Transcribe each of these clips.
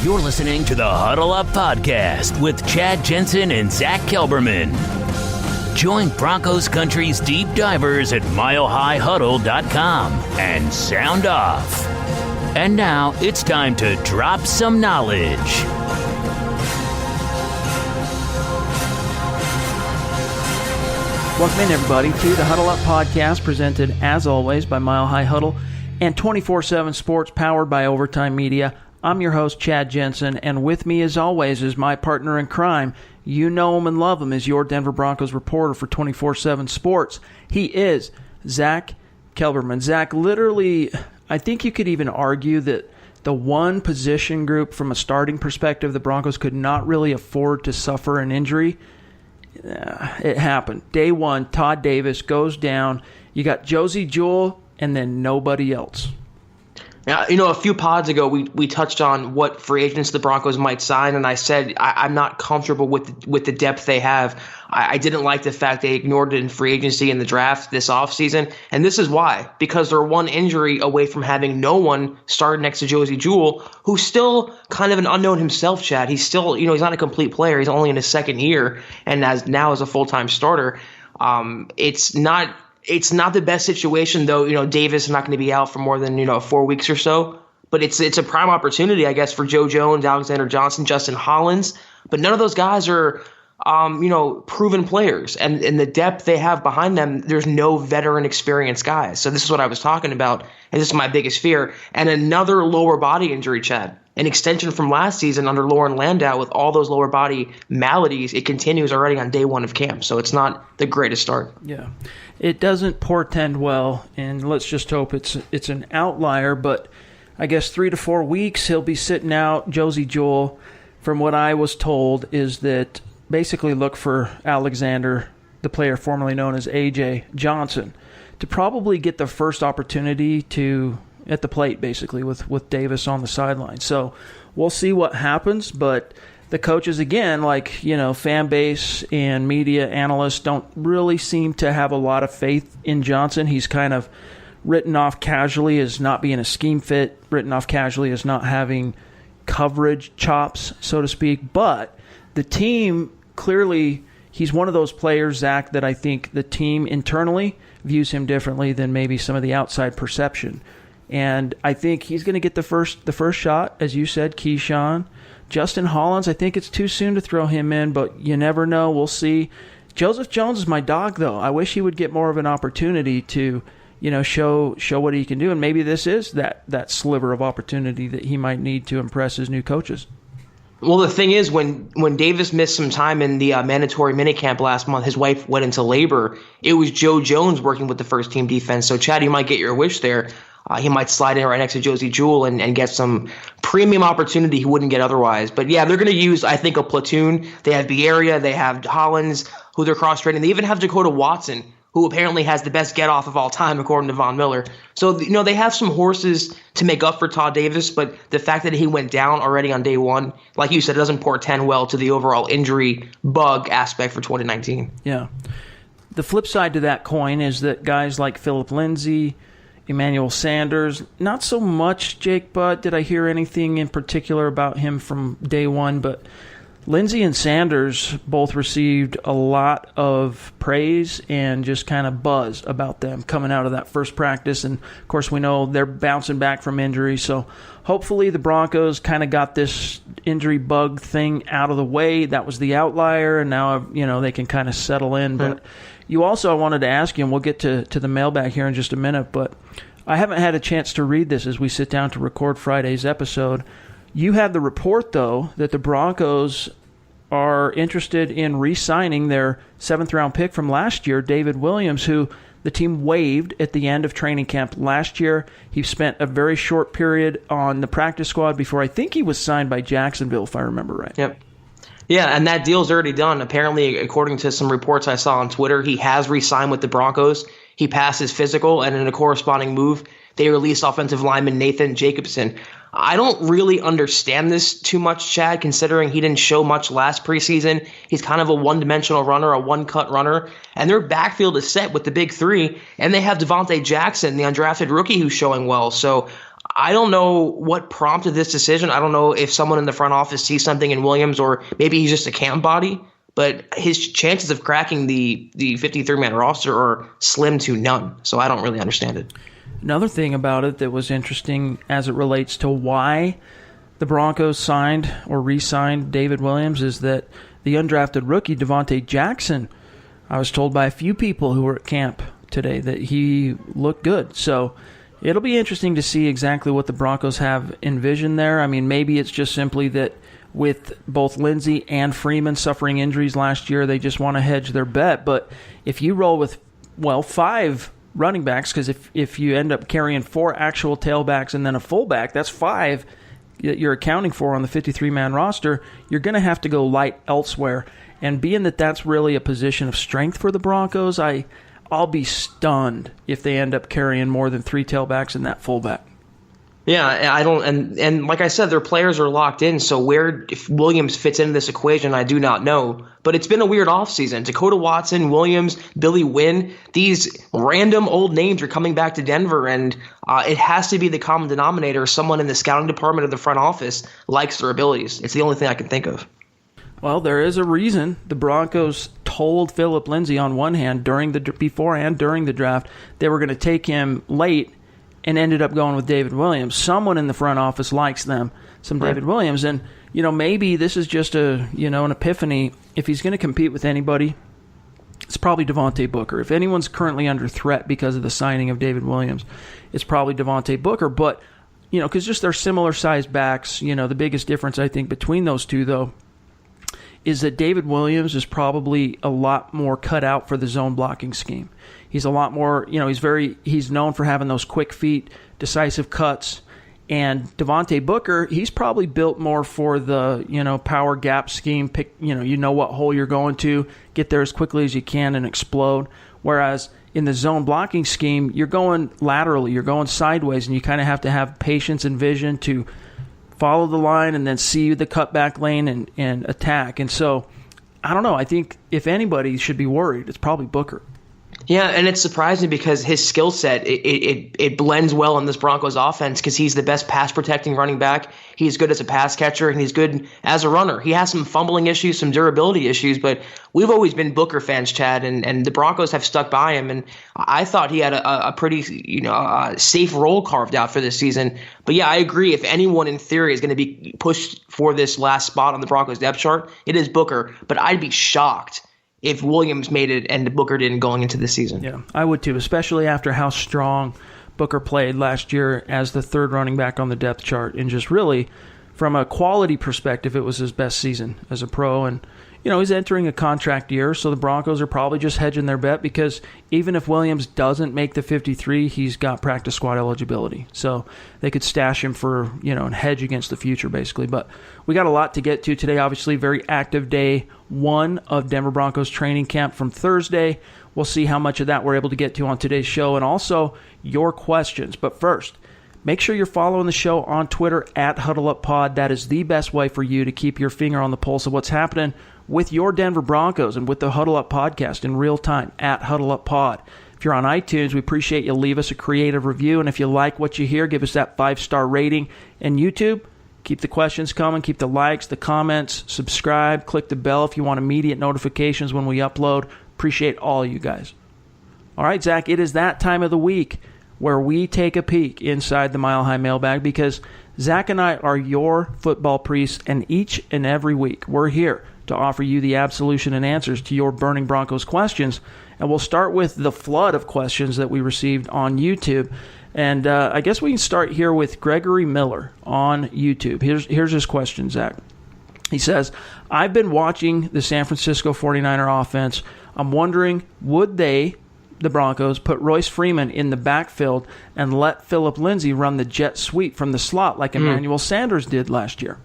You're listening to the Huddle Up Podcast with Chad Jensen and Zack Kelberman. Join Broncos Country's deep divers at milehighhuddle.com and sound off. And now it's time to drop some knowledge. Welcome in, everybody, to the Huddle Up Podcast, presented, as always, by Mile High Huddle and 24/7 Sports, powered by Overtime Media. I'm your host, Chad Jensen, and with me, as always, is my partner in crime. You know him and love him as your Denver Broncos reporter for 24/7 Sports. He is Zack Kelberman. Zack, literally, I think you could even argue that the one position group from a starting perspective the Broncos could not really afford to suffer an injury. It happened. Day one, Todd Davis goes down. You got Josey Jewell and then nobody else. Now, a few pods ago, we touched on what free agents the Broncos might sign, and I said I'm not comfortable with the depth they have. I didn't like the fact they ignored it in free agency in the draft this offseason, and this is why. Because they're one injury away from having no one start next to Josey Jewell, who's still kind of an unknown himself, Chad. He's still, he's not a complete player. He's only in his second year, and now as a full-time starter. It's not the best situation, though. Davis is not going to be out for more than 4 weeks or so. But it's a prime opportunity, I guess, for Joe Jones, Alexander Johnson, Justin Hollins. But none of those guys are, proven players. And the depth they have behind them, there's no veteran experienced guys. So this is what I was talking about, and this is my biggest fear. And another lower body injury, Chad. An extension from last season under Lauren Landau with all those lower body maladies. It continues already on day one of camp. So it's not the greatest start. Yeah. It doesn't portend well, and let's just hope it's an outlier. But I guess 3 to 4 weeks he'll be sitting out. Josey Jewell, from what I was told, is that basically look for Alexander, the player formerly known as A.J. Johnson, to probably get the first opportunity at the plate, basically, with Davis on the sideline. So we'll see what happens, but the coaches, again, fan base and media analysts don't really seem to have a lot of faith in Johnson. He's kind of written off casually as not being a scheme fit, written off casually as not having coverage chops, so to speak. But the team, clearly, he's one of those players, Zach, that I think the team internally views him differently than maybe some of the outside perception. And I think he's going to get the first shot, as you said, Keyshawn. Justin Hollins, I think it's too soon to throw him in, but you never know. We'll see. Joseph Jones is my dog, though. I wish he would get more of an opportunity to, show what he can do. And maybe this is that sliver of opportunity that he might need to impress his new coaches. Well, the thing is, when Davis missed some time in the mandatory minicamp last month, his wife went into labor. It was Joe Jones working with the first-team defense. So, Chad, you might get your wish there. He might slide in right next to Josey Jewell and get some premium opportunity he wouldn't get otherwise. But, yeah, they're going to use, I think, a platoon. They have Bierria. They have Hollins, who they're cross-training. They even have Dakota Watson, who apparently has the best get-off of all time, according to Von Miller. So, they have some horses to make up for Todd Davis, but the fact that he went down already on day one, like you said, doesn't portend well to the overall injury bug aspect for 2019. Yeah. The flip side to that coin is that guys like Phillip Lindsay, Emmanuel Sanders, not so much Jake Butt. Did I hear anything in particular about him from day one? But Lindsay and Sanders both received a lot of praise and just kind of buzz about them coming out of that first practice. And, of course, we know they're bouncing back from injury. So hopefully the Broncos kind of got this injury bug thing out of the way. That was the outlier, and now they can kind of settle in. But you also, I wanted to ask you, and we'll get to the mailbag here in just a minute, but I haven't had a chance to read this as we sit down to record Friday's episode. You have the report, though, that the Broncos are interested in re-signing their 7th-round pick from last year, David Williams, who the team waived at the end of training camp last year. He spent a very short period on the practice squad before I think he was signed by Jacksonville, if I remember right. Yep. Yeah, and that deal's already done. Apparently, according to some reports I saw on Twitter, he has re-signed with the Broncos. He passed his physical, and in a corresponding move, they released offensive lineman Nathan Jacobson. I don't really understand this too much, Chad, considering he didn't show much last preseason. He's kind of a one-dimensional runner, a one-cut runner, and their backfield is set with the big three, and they have Devontae Jackson, the undrafted rookie, who's showing well. So I don't know what prompted this decision. I don't know if someone in the front office sees something in Williams, or maybe he's just a camp body. But his chances of cracking the 53-man roster are slim to none. So I don't really understand it. Another thing about it that was interesting as it relates to why the Broncos signed or re-signed David Williams is that the undrafted rookie Devontae Jackson, I was told by a few people who were at camp today that he looked good. So it'll be interesting to see exactly what the Broncos have envisioned there. I mean, maybe it's just simply that with both Lindsey and Freeman suffering injuries last year, they just want to hedge their bet. But if you roll with, 5 running backs, because if you end up carrying 4 actual tailbacks and then a fullback, that's 5 that you're accounting for on the 53-man roster, you're going to have to go light elsewhere. And being that that's really a position of strength for the Broncos, I'll be stunned if they end up carrying more than 3 tailbacks and that fullback. Yeah, I don't, and like I said, their players are locked in. So where if Williams fits into this equation, I do not know. But it's been a weird offseason. Dakota Watson, Williams, Billy Wynn, these random old names are coming back to Denver, and it has to be the common denominator. Someone in the scouting department of the front office likes their abilities. It's the only thing I can think of. Well, there is a reason the Broncos told Philip Lindsay on one hand before and during the draft they were going to take him late, and ended up going with David Williams. Someone in the front office likes them, some David Williams. And, maybe this is just an epiphany. If he's going to compete with anybody, it's probably Devontae Booker. If anyone's currently under threat because of the signing of David Williams, it's probably Devontae Booker. But, because just they're similar-sized backs, the biggest difference, I think, between those two, though, is that David Williams is probably a lot more cut out for the zone blocking scheme. He's a lot more, he's known for having those quick feet, decisive cuts. And Devontae Booker, he's probably built more for the, power gap scheme. Pick, what hole you're going to, get there as quickly as you can and explode. Whereas in the zone blocking scheme, you're going laterally, you're going sideways, and you kind of have to have patience and vision to follow the line and then see the cutback lane and attack. And so, I don't know. I think if anybody should be worried, it's probably Booker. Yeah, and it's surprising because his skill set, it blends well in this Broncos offense because he's the best pass-protecting running back. He's good as a pass catcher, and he's good as a runner. He has some fumbling issues, some durability issues, but we've always been Booker fans, Chad, and the Broncos have stuck by him, and I thought he had a pretty safe role carved out for this season. But yeah, I agree. If anyone in theory is going to be pushed for this last spot on the Broncos depth chart, it is Booker, but I'd be shocked if Williams made it and Booker didn't going into the season. Yeah, I would too, especially after how strong Booker played last year as the third running back on the depth chart. And just really, from a quality perspective, it was his best season as a pro. And, he's entering a contract year, so the Broncos are probably just hedging their bet because even if Williams doesn't make the 53, he's got practice squad eligibility. So they could stash him for, and hedge against the future, basically. But we got a lot to get to today. Obviously, very active day 1 of Denver Broncos training camp from Thursday. We'll see how much of that we're able to get to on today's show and also your questions. But first, make sure you're following the show on Twitter at HuddleUpPod. That is the best way for you to keep your finger on the pulse of what's happening with your Denver Broncos and with the Huddle Up podcast in real time at HuddleUpPod. If you're on iTunes, we appreciate you leave us a creative review. And if you like what you hear, give us that 5-star rating. And YouTube, keep the questions coming, keep the likes, the comments, subscribe, click the bell if you want immediate notifications when we upload. Appreciate all you guys. All right, Zach, it is that time of the week where we take a peek inside the Mile High Mailbag because Zach and I are your football priests, and each and every week we're here to offer you the absolution and answers to your burning Broncos questions. And we'll start with the flood of questions that we received on YouTube. And I guess we can start here with Gregory Miller on YouTube. Here's his question, Zach. He says, I've been watching the San Francisco 49er offense. I'm wondering, would they, the Broncos, put Royce Freeman in the backfield and let Philip Lindsay run the jet sweep from the slot like Emmanuel Sanders did last year?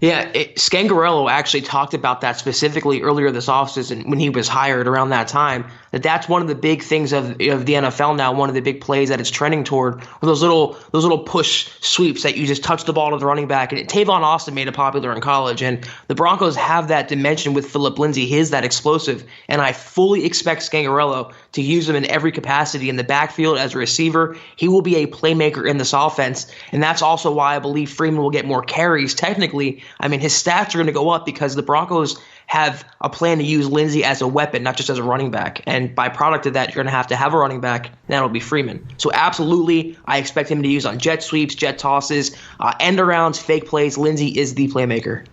Yeah, Scangarello actually talked about that specifically earlier this offseason when he was hired around that time. that's one of the big things of the NFL now. One of the big plays that it's trending toward are those little push sweeps that you just touch the ball to the running back. And Tavon Austin made it popular in college, and the Broncos have that dimension with Phillip Lindsay. He is that explosive, and I fully expect Scangarello to use him in every capacity in the backfield as a receiver. He will be a playmaker in this offense, and that's also why I believe Freeman will get more carries. Technically, I mean, his stats are going to go up because the Broncos have a plan to use Lindsay as a weapon, not just as a running back. And by product of that, you're going to have a running back, and that'll be Freeman. So absolutely, I expect him to use on jet sweeps, jet tosses, end arounds, fake plays. Lindsay is the playmaker.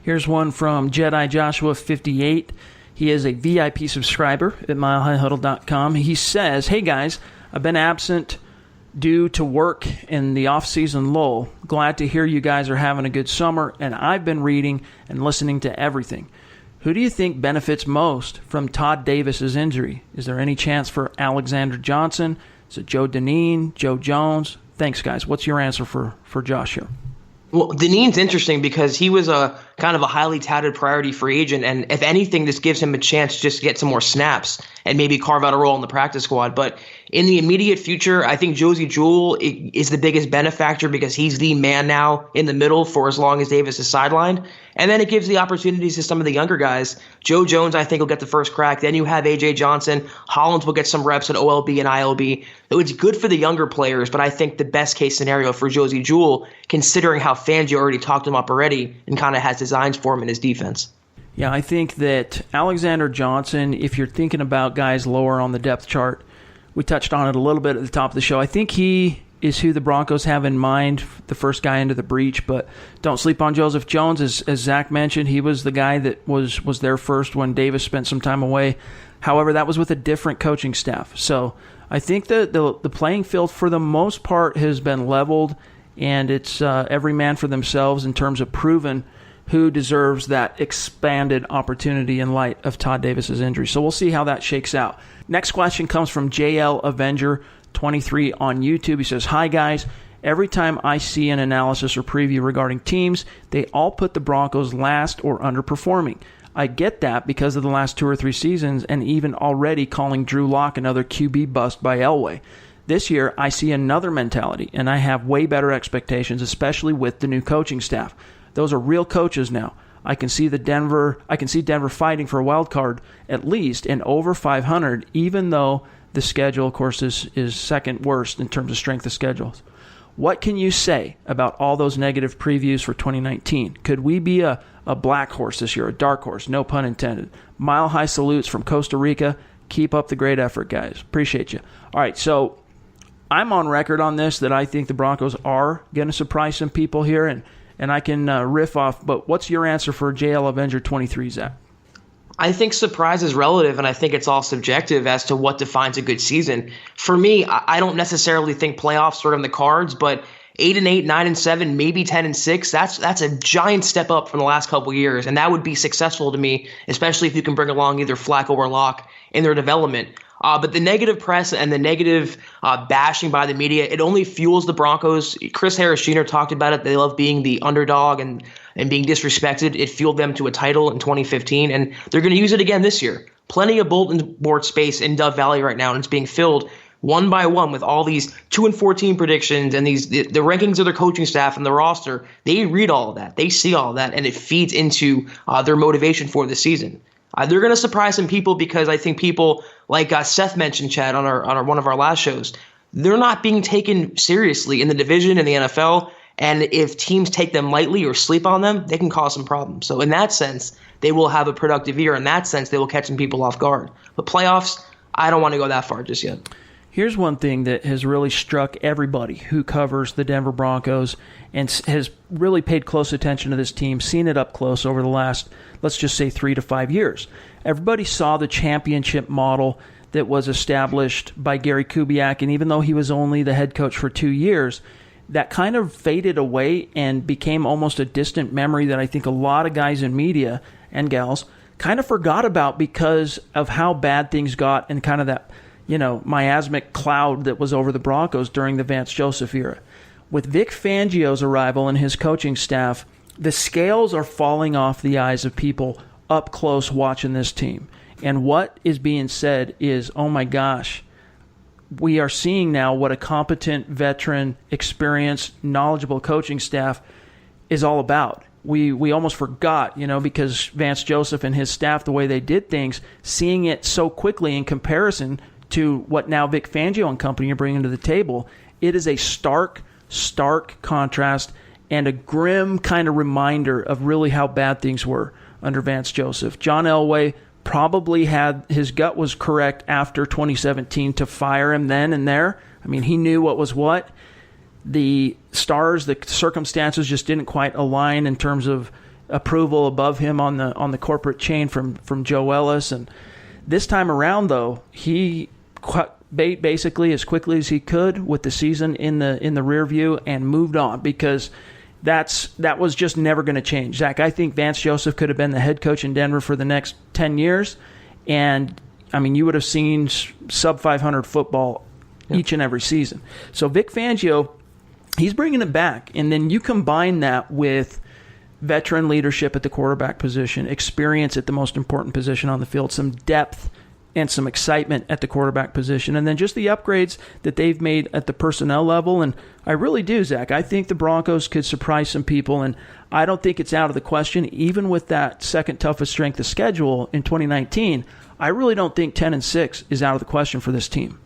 Here's one from Jedi Joshua 58. He is a VIP subscriber at milehighhuddle.com. He says, "Hey guys, I've been absent due to work in the off-season lull. Glad to hear you guys are having a good summer, and I've been reading and listening to everything. Who do you think benefits most from Todd Davis's injury? Is there any chance for Alexander Johnson? Is it Joe Dineen, Joe Jones? Thanks, guys." What's your answer for Josh here? Well, Dineen's interesting because he was a kind of a highly touted priority free agent, and if anything, this gives him a chance to just get some more snaps and maybe carve out a role in the practice squad. But in the immediate future, I think Josie Jewell is the biggest benefactor because he's the man now in the middle for as long as Davis is sidelined. And then it gives the opportunities to some of the younger guys. Joe Jones, I think, will get the first crack. Then you have A.J. Johnson. Hollins will get some reps at OLB and ILB. So it's good for the younger players, but I think the best case scenario for Josie Jewell, considering how Fangio already talked him up already and kind of has designs for him in his defense. Yeah, I think that Alexander Johnson, if you're thinking about guys lower on the depth chart, we touched on it a little bit at the top of the show. I think he is who the Broncos have in mind, the first guy into the breach, but don't sleep on Joseph Jones. As Zach mentioned, he was the guy that was there first when Davis spent some time away. However, that was with a different coaching staff. So I think that the playing field for the most part has been leveled, and it's every man for themselves in terms of proving who deserves that expanded opportunity in light of Todd Davis's injury. So we'll see how that shakes out. Next question comes from JL Avenger 23 on YouTube. He says, "Hi guys, every time I see an analysis or preview regarding teams, they all put the Broncos last or underperforming. I get that because of the last 2 or 3 seasons and even already calling Drew Lock another QB bust by Elway. This year, I see another mentality, and I have way better expectations, especially with the new coaching staff. Those are real coaches now. I can see Denver fighting for a wild card at least and over 500, even though the schedule, of course, is second worst in terms of strength of schedules. What can you say about all those negative previews for 2019? Could we be a black horse this year, a dark horse, no pun intended? Mile high salutes from Costa Rica. Keep up the great effort, guys. Appreciate you." All right, so I'm on record on this that I think the Broncos are going to surprise some people here, and I can riff off, but what's your answer for JL Avenger 23, Zach? I think surprise is relative, and I think it's all subjective as to what defines a good season. For me, I don't necessarily think playoffs are in the cards, but 8-8, 9-7, maybe 10-6. That's a giant step up from the last couple of years, and that would be successful to me, especially if you can bring along either Flacco or Locke in their development. But the negative press and the negative bashing by the media, it only fuels the Broncos. Chris Harris Jr. talked about it. They love being the underdog and being disrespected. It fueled them to a title in 2015, and they're going to use it again this year. Plenty of bulletin board space in Dove Valley right now, and it's being filled one by one with all these 2-14 predictions and the rankings of their coaching staff and the roster. They read all of that. They see all of that, and it feeds into their motivation for the season. They're going to surprise some people because I think people like Seth mentioned, Chad, on one of our last shows, they're not being taken seriously in the division in the NFL. And if teams take them lightly or sleep on them, they can cause some problems. So in that sense, they will have a productive year. In that sense, they will catch some people off guard. But playoffs, I don't want to go that far just yet. Here's one thing that has really struck everybody who covers the Denver Broncos and has really paid close attention to this team, seen it up close over the last, let's just say, 3 to 5 years. Everybody saw the championship model that was established by Gary Kubiak, and even though he was only the head coach for 2 years, that kind of faded away and became almost a distant memory that I think a lot of guys in media and gals kind of forgot about because of how bad things got and kind of that, miasmic cloud that was over the Broncos during the Vance Joseph era. With Vic Fangio's arrival and his coaching staff, the scales are falling off the eyes of people up close watching this team. And what is being said is, oh my gosh, we are seeing now what a competent, veteran, experienced, knowledgeable coaching staff is all about. We almost forgot, because Vance Joseph and his staff, the way they did things, seeing it so quickly in comparison to what now Vic Fangio and company are bringing to the table, it is a stark contrast and a grim kind of reminder of really how bad things were under Vance Joseph. John Elway probably had his gut was correct after 2017 to fire him then and there. I mean, he knew what was what. The stars, the circumstances just didn't quite align in terms of approval above him on the corporate chain from Joe Ellis. And this time around, though, he basically as quickly as he could with the season in the rear view and moved on, because that was just never going to change. Zach, I think Vance Joseph could have been the head coach in Denver for the next 10 years, and I mean, you would have seen sub 500 football each and every season. So Vic Fangio, he's bringing it back, and then you combine that with veteran leadership at the quarterback position, experience at the most important position on the field, some depth and some excitement at the quarterback position, and then just the upgrades that they've made at the personnel level. And I really do, Zach. I think the Broncos could surprise some people, and I don't think it's out of the question, even with that second toughest strength of schedule in 2019. I really don't think 10-6 is out of the question for this team.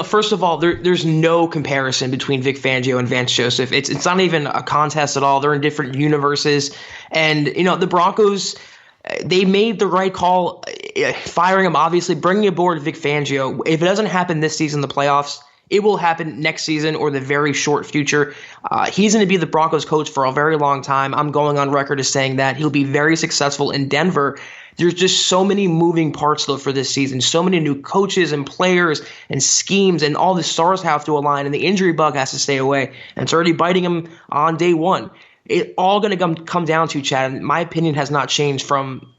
First of all, there's no comparison between Vic Fangio and Vance Joseph. It's not even a contest at all. They're in different universes. And, the Broncos, they made the right call firing him, obviously, bringing aboard Vic Fangio. If it doesn't happen this season, the playoffs, it will happen next season or the very short future. He's going to be the Broncos coach for a very long time. I'm going on record as saying that he'll be very successful in Denver. There's just so many moving parts, though, for this season. So many new coaches and players and schemes, and all the stars have to align, and the injury bug has to stay away. And it's already biting him on day one. It's all going to come down to, Chad, and my opinion has not changed from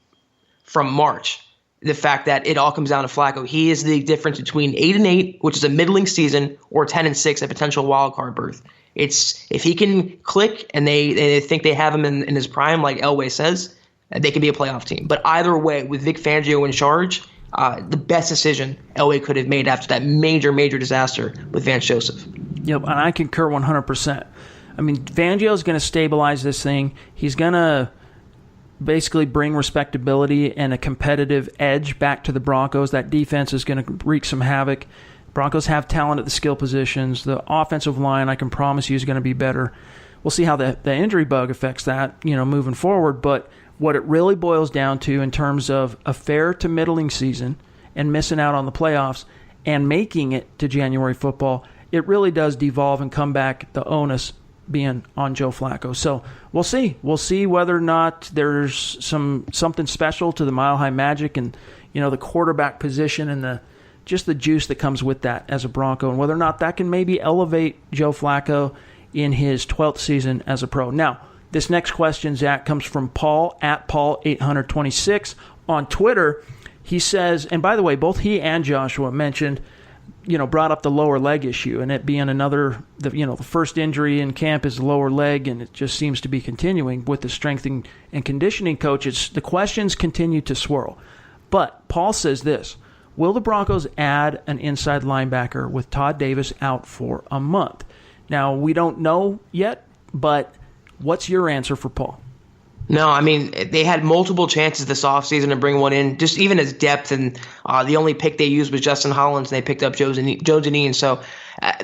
March. The fact that it all comes down to Flacco. He is the difference between 8-8, which is a middling season, or 10-6, a potential wild card berth. It's if he can click and they think they have him in his prime, like Elway says, they can be a playoff team. But either way, with Vic Fangio in charge, the best decision Elway could have made after that major disaster with Vance Joseph. Yep, and I concur 100%. I mean, Fangio is going to stabilize this thing. He's going to basically bring respectability and a competitive edge back to the Broncos. That defense is going to wreak some havoc. Broncos have talent at the skill positions. The offensive line, I can promise you, is going to be better. We'll see how the injury bug affects that, moving forward. But what it really boils down to in terms of a fair to middling season and missing out on the playoffs and making it to January football, it really does devolve and come back, the onus being on Joe Flacco. So we'll see. We'll see whether or not there's something special to the Mile High Magic and the quarterback position and the juice that comes with that as a Bronco, and whether or not that can maybe elevate Joe Flacco in his 12th season as a pro. Now, this next question, Zach, comes from Paul at Paul826 on Twitter. He says, and by the way, both he and Joshua mentioned, brought up the lower leg issue, and it being the first injury in camp is the lower leg, and it just seems to be continuing with the strength and conditioning coaches. The questions continue to swirl. But Paul says this: will the Broncos add an inside linebacker with Todd Davis out for a month? Now, we don't know yet, but what's your answer for Paul? No, I mean, they had multiple chances this offseason to bring one in, just even as depth, and the only pick they used was Justin Hollins, and they picked up Joe Janine. So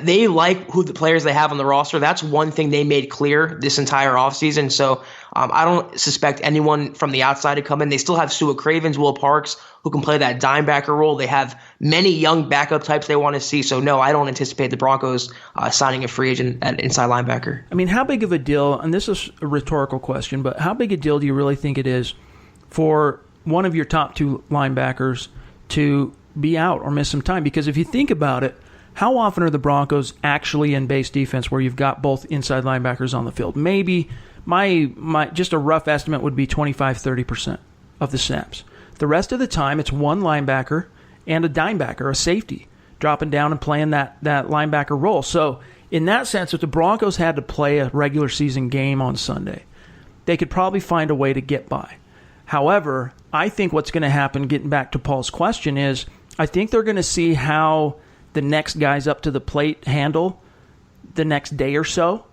they like who the players they have on the roster. That's one thing they made clear this entire offseason. So I don't suspect anyone from the outside to come in. They still have Stuart Cravens, Will Parks, who can play that dime backer role. They have many young backup types they want to see. So, no, I don't anticipate the Broncos signing a free agent at inside linebacker. I mean, how big of a deal, and this is a rhetorical question, but how big a deal do you really think it is for one of your top two linebackers to be out or miss some time? Because if you think about it, how often are the Broncos actually in base defense where you've got both inside linebackers on the field? Maybe my just a rough estimate would be 25-30% of the snaps. The rest of the time, it's one linebacker and a dime backer, a safety, dropping down and playing that linebacker role. So in that sense, if the Broncos had to play a regular season game on Sunday, they could probably find a way to get by. However, I think what's going to happen, getting back to Paul's question, is I think they're going to see how the next guys up to the plate handle the next day or so.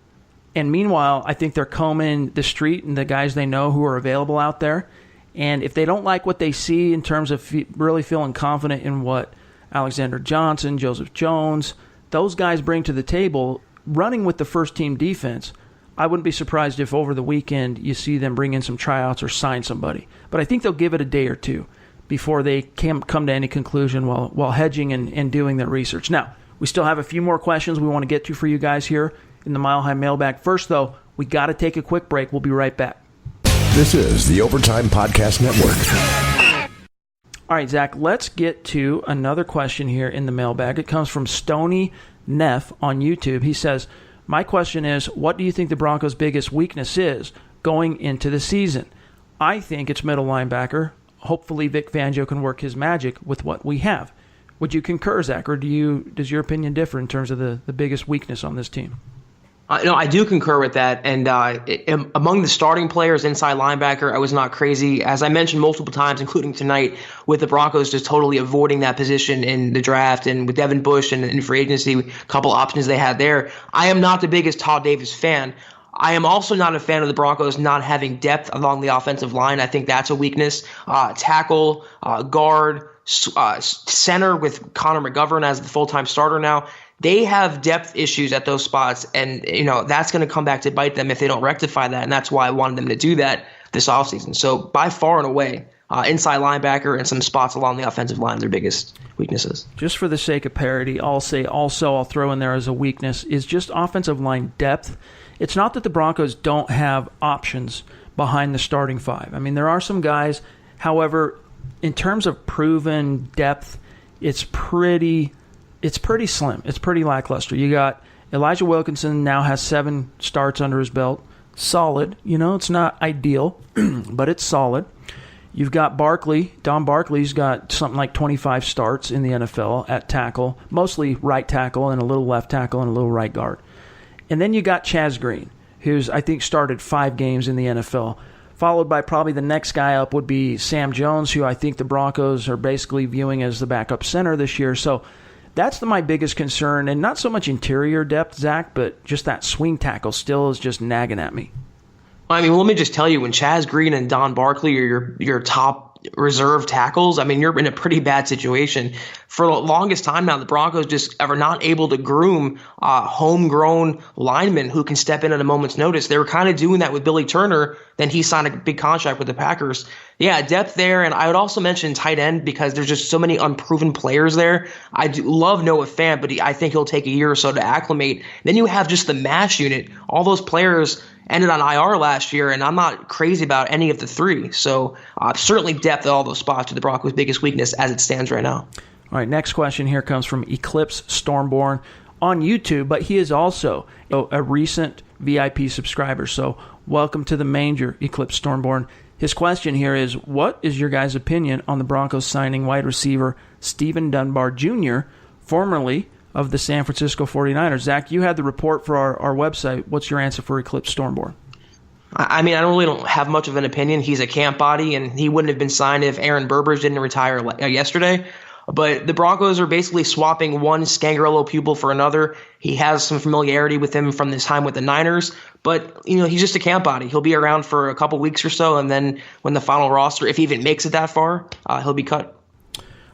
And meanwhile, I think they're combing the street and the guys they know who are available out there. And if they don't like what they see in terms of really feeling confident in what Alexander Johnson, Joseph Jones, those guys bring to the table, running with the first-team defense, I wouldn't be surprised if over the weekend you see them bring in some tryouts or sign somebody. But I think they'll give it a day or two before they can come to any conclusion while hedging and doing their research. Now, we still have a few more questions we want to get to for you guys here in the Mile High Mailbag. First, though, we got to take a quick break. We'll be right back. This is the Overtime Podcast Network. All right, Zach, let's get to another question here in the mailbag. It comes from Stony Neff on YouTube. He says, my question is, what do you think the Broncos' biggest weakness is going into the season? I think it's middle linebacker. Hopefully Vic Fangio can work his magic with what we have. Would you concur, Zach, or does your opinion differ in terms of the biggest weakness on this team? No, I do concur with that. And among the starting players, inside linebacker, I was not crazy. As I mentioned multiple times, including tonight, with the Broncos just totally avoiding that position in the draft, and with Devin Bush and in free agency, a couple options they had there. I am not the biggest Todd Davis fan. I am also not a fan of the Broncos not having depth along the offensive line. I think that's a weakness. Tackle, guard, center with Connor McGovern as the full-time starter now. They have depth issues at those spots, and that's going to come back to bite them if they don't rectify that, and that's why I wanted them to do that this offseason. So by far and away, inside linebacker and some spots along the offensive line, their biggest weaknesses. Just for the sake of parity, I'll say also I'll throw in there as a weakness is just offensive line depth. It's not that the Broncos don't have options behind the starting five. I mean, there are some guys. However, in terms of proven depth, it's pretty slim. It's pretty lackluster. You got Elijah Wilkinson now has 7 starts under his belt. Solid. It's not ideal, but it's solid. You've got Barkley. Don Barkley's got something like 25 starts in the NFL at tackle, mostly right tackle and a little left tackle and a little right guard. And then you got Chaz Green, who's, I think, started 5 games in the NFL. Followed by probably the next guy up would be Sam Jones, who I think the Broncos are basically viewing as the backup center this year. So that's my biggest concern, and not so much interior depth, Zach, but just that swing tackle still is just nagging at me. I mean, let me just tell you, when Chaz Green and Don Barkley are your top reserve tackles, I mean, you're in a pretty bad situation. For the longest time now, the Broncos just are not able to groom homegrown linemen who can step in at a moment's notice. They were kind of doing that with Billy Turner. Then he signed a big contract with the Packers. Yeah, depth there. And I would also mention tight end because there's just so many unproven players there. I do love Noah Fant, but I think he'll take a year or so to acclimate. Then you have just the MASH unit. All those players ended on IR last year, and I'm not crazy about any of the 3. So certainly depth at all those spots are the Broncos' biggest weakness as it stands right now. All right, next question here comes from Eclipse Stormborn on YouTube, but he is also a recent VIP subscriber. So welcome to the manger, Eclipse Stormborn. His question here is, what is your guys' opinion on the Broncos signing wide receiver Stephen Dunbar Jr., formerly of the San Francisco 49ers? Zach, you had the report for our website. What's your answer for Eclipse Stormborn? I mean, I don't have much of an opinion. He's a camp body, and he wouldn't have been signed if Aaron Burbridge didn't retire yesterday. But the Broncos are basically swapping one Scangarello pupil for another. He has some familiarity with him from his time with the Niners, but he's just a camp body. He'll be around for a couple weeks or so, and then when the final roster, if he even makes it that far, he'll be cut.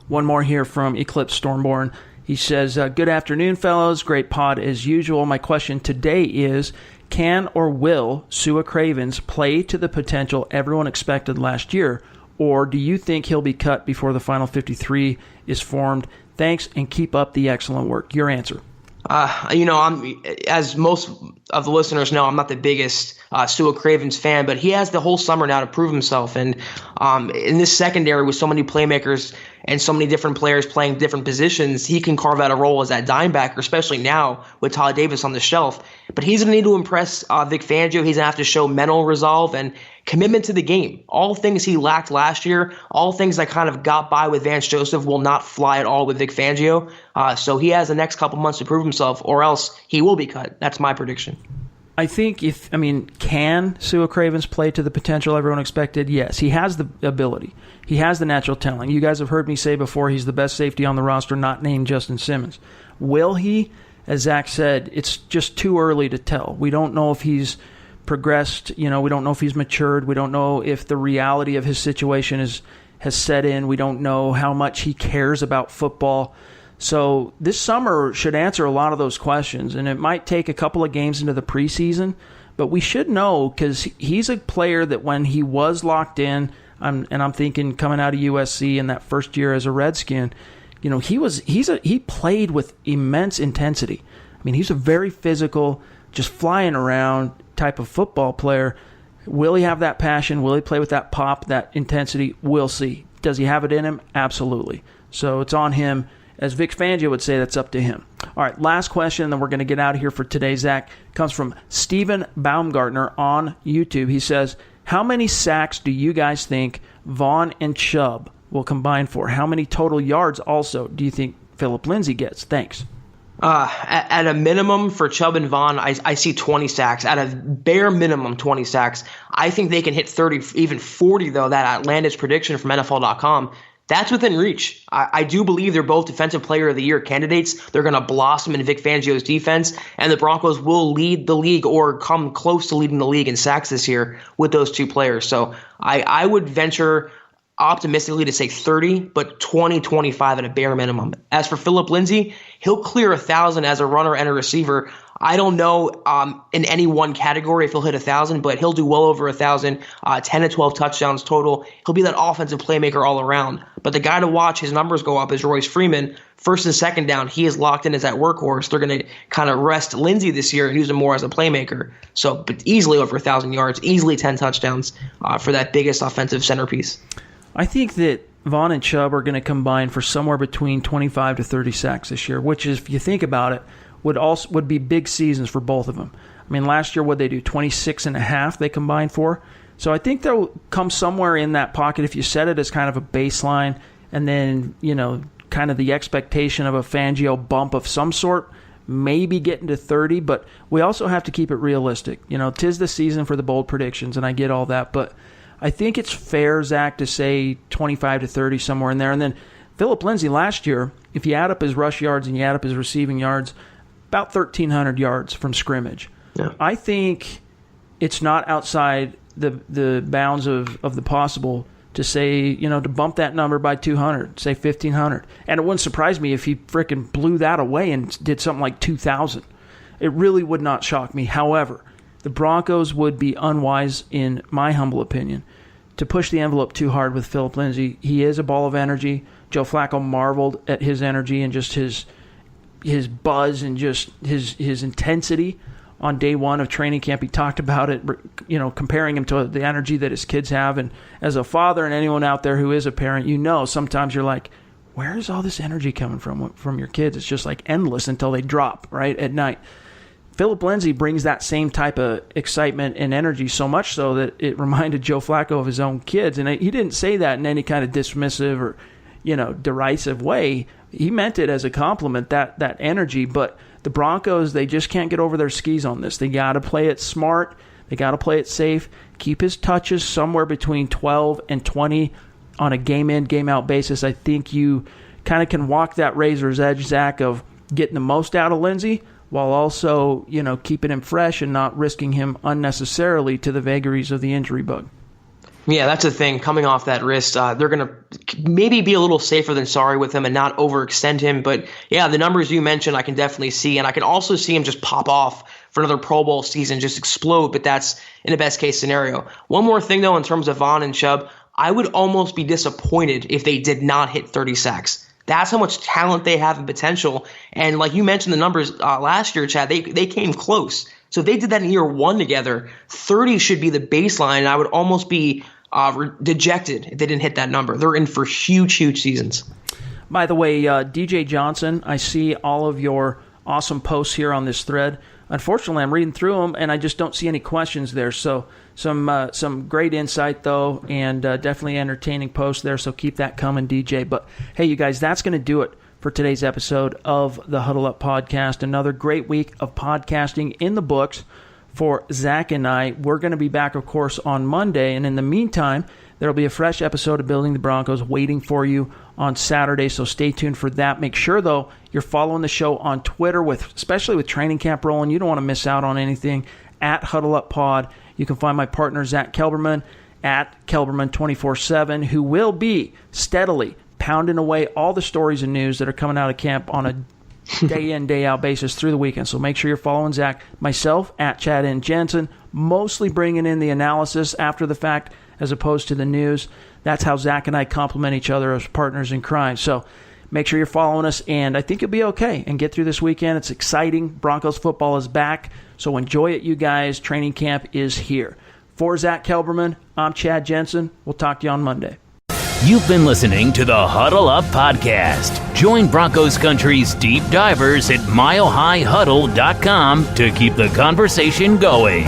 One more here from Eclipse Stormborn. He says, good afternoon, fellows. Great pod as usual. My question today is, can or will Sua Cravens play to the potential everyone expected last year? Or do you think he'll be cut before the final 53 is formed? Thanks, and keep up the excellent work. Your answer. I'm, as most of the listeners know, I'm not the biggest Sua Cravens fan, but he has the whole summer now to prove himself. And in this secondary with so many playmakers and so many different players playing different positions, he can carve out a role as that dime backer, especially now with Todd Davis on the shelf. But he's going to need to impress Vic Fangio. He's going to have to show mental resolve and commitment to the game. All things he lacked last year, all things that kind of got by with Vance Joseph will not fly at all with Vic Fangio. So he has the next couple months to prove himself, or else he will be cut. That's my prediction. I think can Sua Cravens play to the potential everyone expected? Yes, he has the ability. He has the natural talent. You guys have heard me say before he's the best safety on the roster, not named Justin Simmons. Will he? As Zach said, it's just too early to tell. We don't know if he's progressed. We don't know if he's matured. We don't know if the reality of his situation has set in. We don't know how much he cares about football. So this summer should answer a lot of those questions, and it might take a couple of games into the preseason, but we should know because he's a player that when he was locked in, I'm thinking coming out of USC in that first year as a Redskin, he played with immense intensity. I mean, he's a very physical, just flying around type of football player. Will he have that passion? Will he play with that pop, that intensity? We'll see. Does he have it in him? Absolutely. So it's on him. As Vic Fangio would say, that's up to him. All right, last question, and then we're going to get out of here for today, Zach. Comes from Stephen Baumgartner on YouTube. He says, how many sacks do you guys think Vaughn and Chubb will combine for? How many total yards also do you think Philip Lindsay gets? Thanks. At a minimum for Chubb and Vaughn, I see 20 sacks. At a bare minimum, 20 sacks. I think they can hit 30, even 40, though, that outlandish prediction from NFL.com. That's within reach. I do believe they're both Defensive Player of the Year candidates. They're going to blossom in Vic Fangio's defense, and the Broncos will lead the league or come close to leading the league in sacks this year with those two players. So I would venture optimistically to say 30, but 20, 25 at a bare minimum. As for Philip Lindsay, he'll clear 1,000 as a runner and a receiver. I don't know in any one category if he'll hit 1,000, but he'll do well over 1,000, 10 to 12 touchdowns total. He'll be that offensive playmaker all around. But the guy to watch his numbers go up is Royce Freeman. First and second down, he is locked in as that workhorse. They're going to kind of rest Lindsay this year and use him more as a playmaker. So, but easily over 1,000 yards, easily 10 touchdowns for that biggest offensive centerpiece. I think that Vaughn and Chubb are going to combine for somewhere between 25 to 30 sacks this year, which is, if you think about it, would be big seasons for both of them. I mean, last year, what'd they do? 26 and a half they combined for. So I think they'll come somewhere in that pocket if you set it as kind of a baseline and then, kind of the expectation of a Fangio bump of some sort, maybe getting to 30, but we also have to keep it realistic. 'Tis the season for the bold predictions, and I get all that, but I think it's fair, Zach, to say 25 to 30 somewhere in there. And then Philip Lindsay last year, if you add up his rush yards and you add up his receiving yards, about 1,300 yards from scrimmage. Yeah. I think it's not outside the bounds of the possible to say, to bump that number by 200, say 1,500. And it wouldn't surprise me if he frickin' blew that away and did something like 2,000. It really would not shock me. However, the Broncos would be unwise, in my humble opinion, to push the envelope too hard with Philip Lindsay. He is a ball of energy. Joe Flacco marveled at his energy and just his buzz and just his intensity on day one of training camp. He talked about it, comparing him to the energy that his kids have. And as a father and anyone out there who is a parent, sometimes you're like, where is all this energy coming from your kids? It's just like endless until they drop, right, at night. Philip Lindsay brings that same type of excitement and energy, so much so that it reminded Joe Flacco of his own kids. And he didn't say that in any kind of dismissive or, derisive way. He meant it as a compliment, that energy. But the Broncos, they just can't get over their skis on this. They got to play it smart. They got to play it safe. Keep his touches somewhere between 12 and 20 on a game-in, game-out basis. I think you kind of can walk that razor's edge, Zach, of getting the most out of Lindsay, while also, keeping him fresh and not risking him unnecessarily to the vagaries of the injury bug. Yeah, that's the thing. Coming off that wrist, they're going to maybe be a little safer than sorry with him and not overextend him. But, yeah, the numbers you mentioned I can definitely see. And I can also see him just pop off for another Pro Bowl season, just explode. But that's in a best-case scenario. One more thing, though, in terms of Vaughn and Chubb, I would almost be disappointed if they did not hit 30 sacks. That's how much talent they have and potential. And like you mentioned the numbers last year, Chad, they came close. So if they did that in year one together, 30 should be the baseline. And I would almost be dejected if they didn't hit that number. They're in for huge, huge seasons. By the way, DJ Johnson, I see all of your awesome posts here on this thread. Unfortunately, I'm reading through them, and I just don't see any questions there. So some great insight, though, and definitely entertaining posts there, so keep that coming, DJ. But, hey, you guys, that's going to do it for today's episode of the Huddle Up Podcast. Another great week of podcasting in the books for Zach and I. We're going to be back, of course, on Monday. And in the meantime, there will be a fresh episode of Building the Broncos waiting for you on Saturday, so stay tuned for that. Make sure, though, you're following the show on Twitter, especially with training camp rolling. You don't want to miss out on anything. At Huddle Up Pod. You can find my partner, Zack Kelberman, at Kelberman247, who will be steadily pounding away all the stories and news that are coming out of camp on a day in, day out basis through the weekend. So make sure you're following Zach. Myself, at Chad and Jensen, mostly bringing in the analysis after the fact as opposed to the news. That's how Zach and I complement each other as partners in crime. So make sure you're following us, and I think you'll be okay and get through this weekend. It's exciting. Broncos football is back, so enjoy it, you guys. Training camp is here. For Zack Kelberman, I'm Chad Jensen. We'll talk to you on Monday. You've been listening to the Huddle Up Podcast. Join Broncos Country's deep divers at milehighhuddle.com to keep the conversation going.